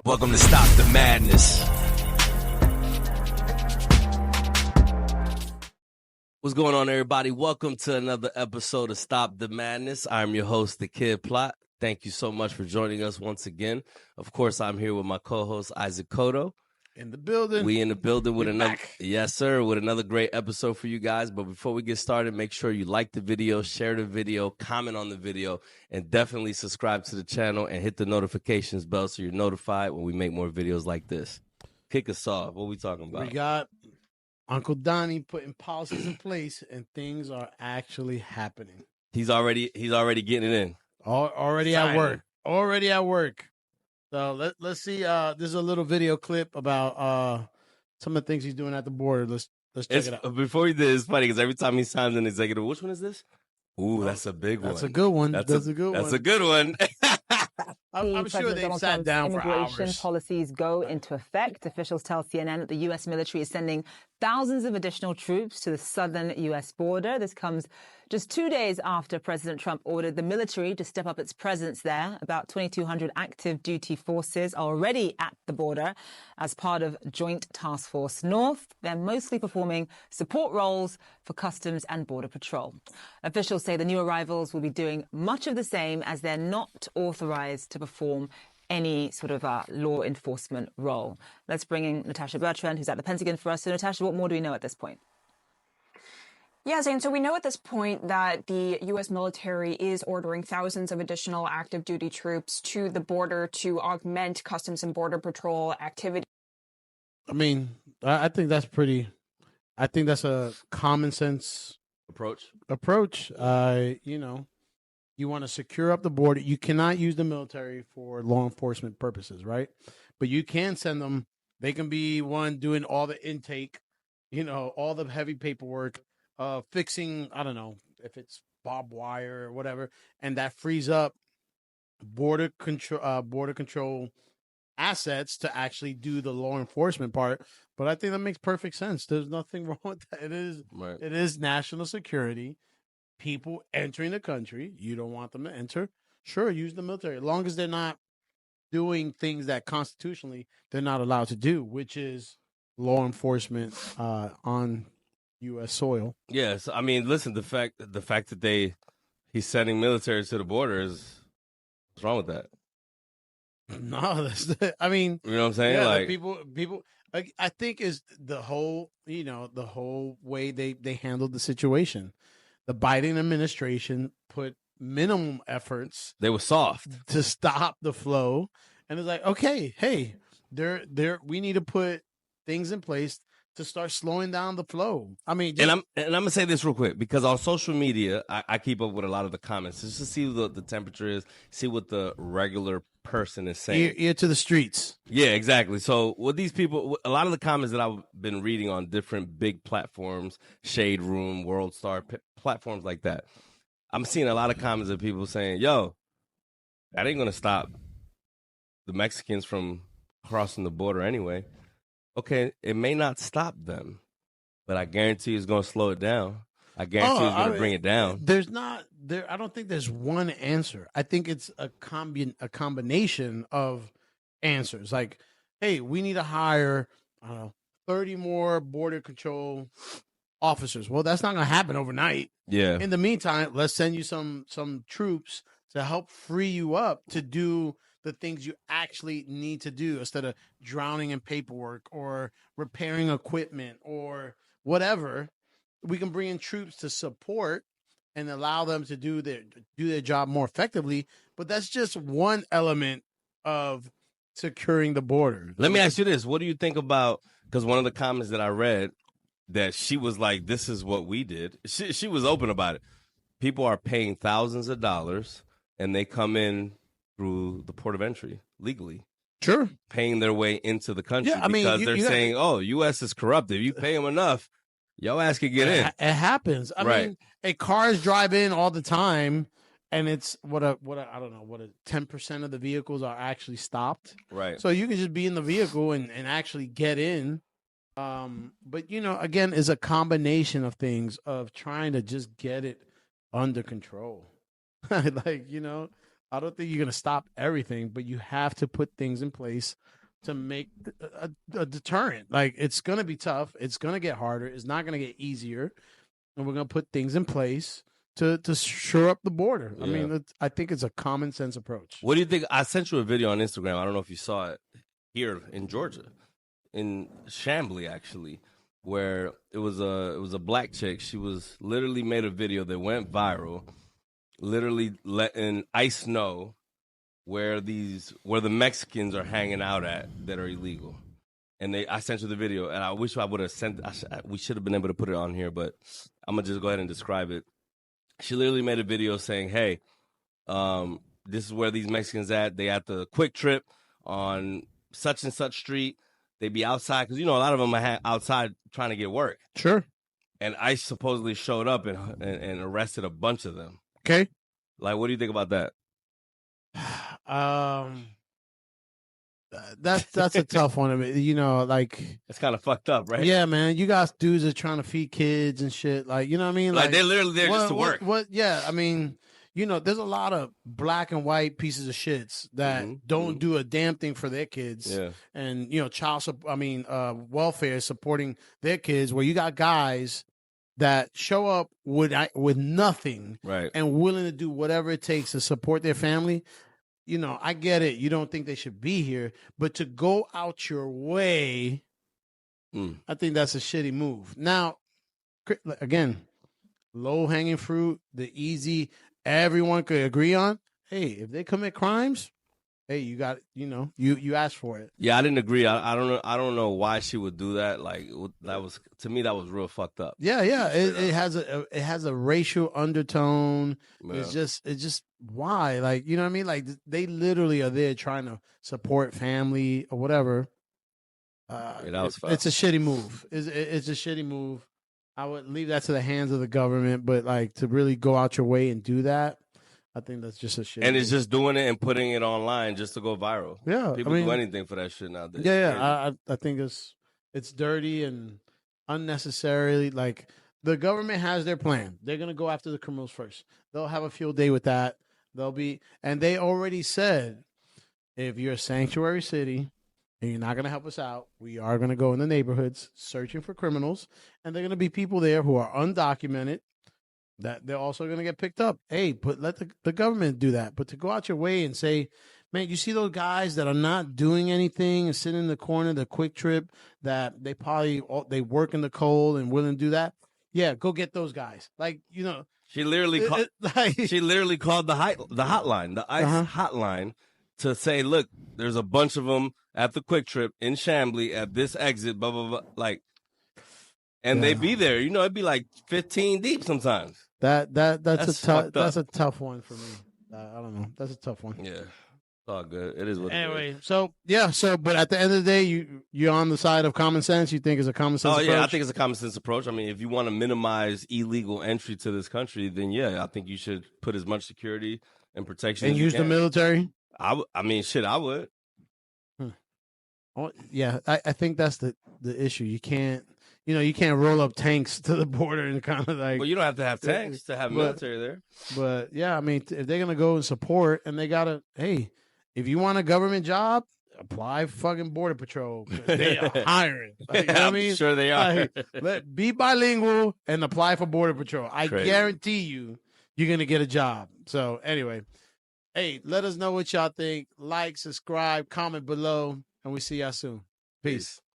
Welcome to Stop the Madness. What's going on, everybody? Welcome to another episode of Stop the Madness. I'm your host, The Kid Plot. Thank you so much for joining us once again. Of course, I'm here with my co-host, Isaac Cotto. In the building. We in the building with another, back. yes, sir, with another great episode for you guys. But before we get started, make sure you like the video, share the video, comment on the video, and definitely subscribe to the channel and hit the notifications bell so you're notified when we make more videos like this. Kick us off. What are we talking about? We got Uncle Donnie putting policies in place, and things are actually happening. He's already getting it in. Already Signing. at work. Already at work. So let's see. There's a little video clip about some of the things he's doing at the border. Let's check it out. Before he did, it's funny because every time he signs an executive, which one is this? Ooh, that's a big one. That's a good one. That's a good one. That's a good one. I'm sure they've sat down for immigration hours. policies go into effect. Officials tell CNN that the U.S. military is sending thousands of additional troops to the southern U.S. border. This comes just 2 days after President Trump ordered the military to step up its presence there. About 2,200 active duty forces are already at the border as part of Joint Task Force North. They're mostly performing support roles for Customs and Border Patrol. Officials say the new arrivals will be doing much of the same, as they're not authorized to perform any sort of law enforcement role. Let's bring in Natasha Bertrand, who's at the Pentagon for us. So, Natasha, what more do we know at this point? Yeah, Zane, so we know at this point that the U.S. military is ordering thousands of additional active duty troops to the border to augment Customs and Border Patrol activity. I mean, I think that's a common sense approach. You want to secure up the border. You cannot use the military for law enforcement purposes, right? But you can send them. They can be one doing all the intake, all the heavy paperwork, fixing, I don't know, if it's barbed wire or whatever, and that frees up border control assets to actually do the law enforcement part. But I think that makes perfect sense. There's nothing wrong with that. It is national security. People entering the country, you don't want them to enter. Sure, use the military, as long as they're not doing things that constitutionally they're not allowed to do, which is law enforcement on U.S. soil. Yes, I mean, listen, the fact that he's sending military to the border what's wrong with that? No, I mean, you know what I'm saying? Yeah, like people. I think is the whole way they handled the situation. The Biden administration put minimum efforts. They were soft to stop the flow, and it's like, okay, hey, we need to put things in place to start slowing down the flow. I mean, and I'm gonna say this real quick, because on social media, I keep up with a lot of the comments just to see what the temperature is, see what the regular person is saying. Ear to the streets. Yeah, exactly. So what these people, a lot of the comments that I've been reading on different big platforms, Shade Room, World Star, platforms like that, I'm seeing a lot of comments of people saying, yo, that ain't gonna stop the Mexicans from crossing the border anyway. Okay, it may not stop them, but I guarantee it's going to slow it down. I guarantee it's going to bring it down. I don't think there's one answer. I think it's a combination of answers. Like, hey, we need to hire 30 more border control officers. Well, that's not going to happen overnight. Yeah. In the meantime, let's send you some troops to help free you up to do the things you actually need to do, instead of drowning in paperwork or repairing equipment or whatever. We can bring in troops to support and allow them to do their job more effectively. But that's just one element of securing the border. Let me ask you this. What do you think about, because one of the comments that I read, that she was like, this is what we did. She was open about it. People are paying thousands of dollars and they come in through the port of entry legally. Sure. Paying their way into the country, Yeah, I mean, because they're saying, oh, U.S. is corrupt. If you pay them enough, your ass can get in. It happens. I mean, cars drive in all the time, and it's I don't know, 10% of the vehicles are actually stopped. Right. So you can just be in the vehicle and actually get in. But again, is a combination of things of trying to just get it under control. I don't think you're going to stop everything, but you have to put things in place to make a deterrent. Like, it's going to be tough. It's going to get harder. It's not going to get easier. And we're going to put things in place to shore up the border. Yeah. I mean, I think it's a common sense approach. What do you think? I sent you a video on Instagram. I don't know if you saw it here in Georgia, in Chambly, actually, where it was a black chick. She was literally made a video that went viral, literally letting ICE know where the Mexicans are hanging out at that are illegal. And I sent you the video, and I wish I would have sent. We should have been able to put it on here, but I'm gonna just go ahead and describe it. She literally made a video saying, "Hey, this is where these Mexicans at. They at the Quick Trip on such and such street. They be outside because a lot of them are outside trying to get work. Sure. And ICE supposedly showed up and arrested a bunch of them. Okay. Like, what do you think about that? That's a tough one. I mean, like, it's kind of fucked up, right? Yeah, man. You got dudes that are trying to feed kids and shit. Like, you know what I mean? Like they're literally there just to work. Yeah, I mean, there's a lot of black and white pieces of shits that don't do a damn thing for their kids. Yeah. And welfare supporting their kids. Where you got guys that show up with nothing, right, and willing to do whatever it takes to support their family. I get it. You don't think they should be here, but to go out your way, I think that's a shitty move. Now, again, low-hanging fruit, the easy, everyone could agree on. Hey, if they commit crimes, hey, you got, you asked for it. Yeah, I didn't agree. I don't know why she would do that. Like, to me, that was real fucked up. Yeah. It has a racial undertone. Yeah. It's just why? Like, you know what I mean? Like, they literally are there trying to support family or whatever. That was it's a shitty move. It's a shitty move. I would leave that to the hands of the government, but like to really go out your way and do that, I think that's just a shit. And it's just doing it and putting it online just to go viral. Yeah, people do anything for that shit nowadays. Yeah. I think it's dirty and unnecessarily. Like, the government has their plan. They're gonna go after the criminals first. They'll have a field day with that. And they already said, if you're a sanctuary city and you're not gonna help us out, we are gonna go in the neighborhoods searching for criminals, and they're gonna be people there who are undocumented. That they're also going to get picked up. Hey, let the government do that. But to go out your way and say, man, you see those guys that are not doing anything and sitting in the corner, the Quick Trip, that they work in the cold and willing to do that. Yeah, go get those guys. Like, she literally called the hotline, the ICE hotline, to say, look, there's a bunch of them at the Quick Trip in Chambly at this exit, blah blah blah. Like, and they be there. It'd be like 15 deep sometimes. That's a tough one for me. I don't know. That's a tough one. Yeah, it's all good. It is what. Anyway, but at the end of the day, you're on the side of common sense. You think it's a common sense approach? Yeah, I think it's a common sense approach. I mean, if you want to minimize illegal entry to this country, then yeah, I think you should put as much security and protection and use the military. I would. Oh, yeah, I think that's the issue. You can't. You can't roll up tanks to the border and kind of like. Well, you don't have to have tanks to have military there. But yeah, I mean, if they're gonna go and support, and they gotta, hey, if you want a government job, apply fucking Border Patrol. They are hiring. Like, you know what I mean? Sure they are. Be bilingual and apply for Border Patrol. I guarantee you're gonna get a job. So anyway, hey, let us know what y'all think. Like, subscribe, comment below, and we see y'all soon. Peace.